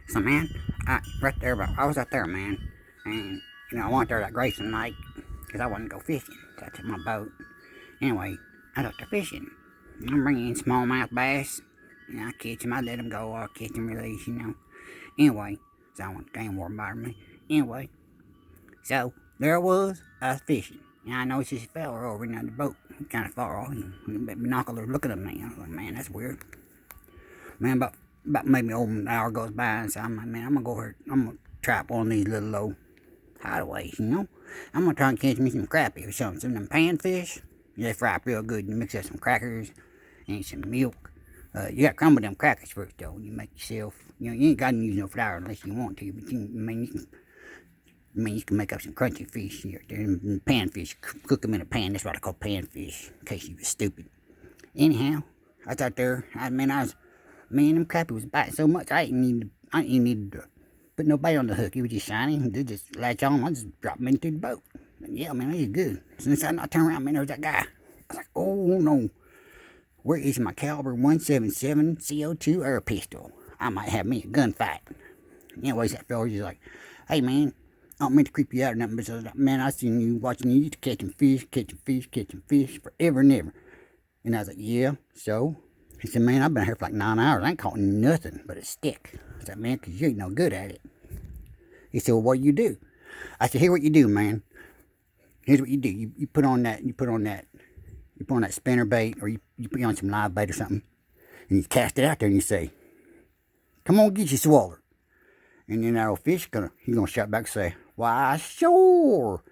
So, man, right there, I was out there, man, and, I went there that Grayson night, because I wanted to go fishing, so I took my boat. Anyway, I was out there fishing. I'm bringing in smallmouth bass, I catch them, I let them go, I catch them, release. Anyway, so I want the game war bother me. Anyway, so there I was fishing. And I noticed this fella over in the boat, kind of far off, binocular looking at me. I was like, man, that's weird. Man, about maybe an hour goes by, and so I'm like, man, I'm gonna go here. I'm gonna trap one of these little low hideaways. I'm gonna try and catch me some crappie or something. Some of them panfish. They fry up real good. You mix up some crackers and some milk. You gotta crumble them crackers first, though. You make yourself. You ain't gotta use no flour unless you want to, but you can make up some crunchy fish here. Panfish. Cook them in a pan. That's what I call panfish. In case you was stupid. Anyhow, I was out there. Man, them crappie was biting so much, I didn't even need to put no bait on the hook. It was just shiny. They just latch on. I just dropped them into the boat. And yeah, man, it was good. Since I turned around, man, there was that guy. I was like, oh no, where is my caliber 177 CO2 air pistol? I might have me a gunfight. Anyways, that fella was just like, hey man, I don't mean to creep you out or nothing, but I was like, man, I seen you watching you catching fish forever and ever. And I was like, yeah, so? He said, man, I've been here for like 9 hours. I ain't caught nothing but a stick. I said, man, because you ain't no good at it. He said, well, what do you do? I said, here's what you do, man. Here's what you do. You put on that spinner bait, or you put on some live bait or something, and you cast it out there and you say, come on, get your swaller. And then that old fish he's gonna shout back and say, why, sure.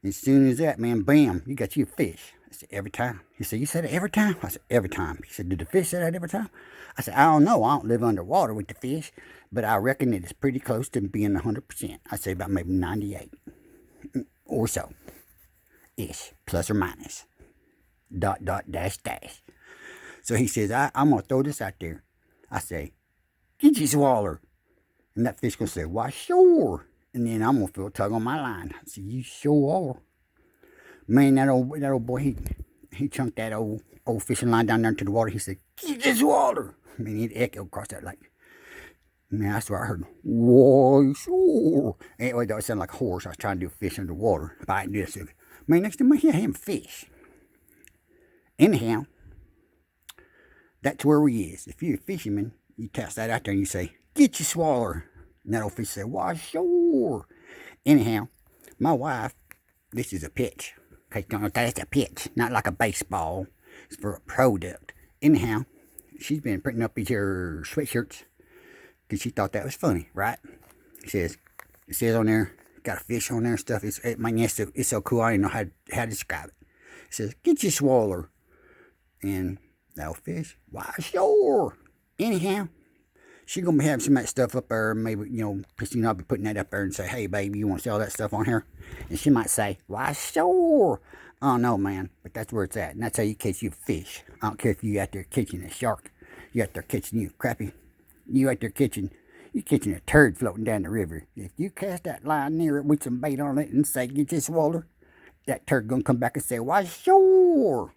And as soon as that, man, bam, you got you a fish. I said, every time. He said, you said it every time? I said, every time. He said, did the fish say that every time? I said, I don't know. I don't live underwater with the fish, but I reckon it is pretty close to being 100%. I say about maybe 98 or so. Ish. Plus or minus. ... dash. So he says, I'm going to throw this out there. I say, get your swaller. And that fish going to say, why, sure. And then I'm going to feel a tug on my line. I said, you sure are. Man, that old boy, he chunked that old fishing line down there into the water. He said, get this water. I mean, it echoed across that lake. Man, that's what I heard. Why, sure. Anyway, that sounded like a horse. I was trying to do fish underwater. But I didn't do this. Man, next time I hear him fish. Anyhow, that's where we is. If you're a fisherman, you toss that out there and you say, get your swaller. And that old fish said, why, sure. Anyhow, my wife, this is a pitch. Okay, that's a pitch, not like a baseball. It's for a product. Anyhow, she's been printing up these here sweatshirts because she thought that was funny, right? It says on there, got a fish on there and stuff. It's so cool, I don't know how to describe it. It says, get your swaller. And that old fish, why, sure. Anyhow, she's going to be having some of that stuff up there. Maybe, Christine, I'll be putting that up there and say, hey, baby, you want to sell that stuff on here? And she might say, why, sure. Oh, no, man. But that's where it's at. And that's how you catch you fish. I don't care if you out there catching a shark. You out there catching you crappie. You out there catching a turd floating down the river. If you cast that line near it with some bait on it and say, get this water, that turd going to come back and say, why, sure.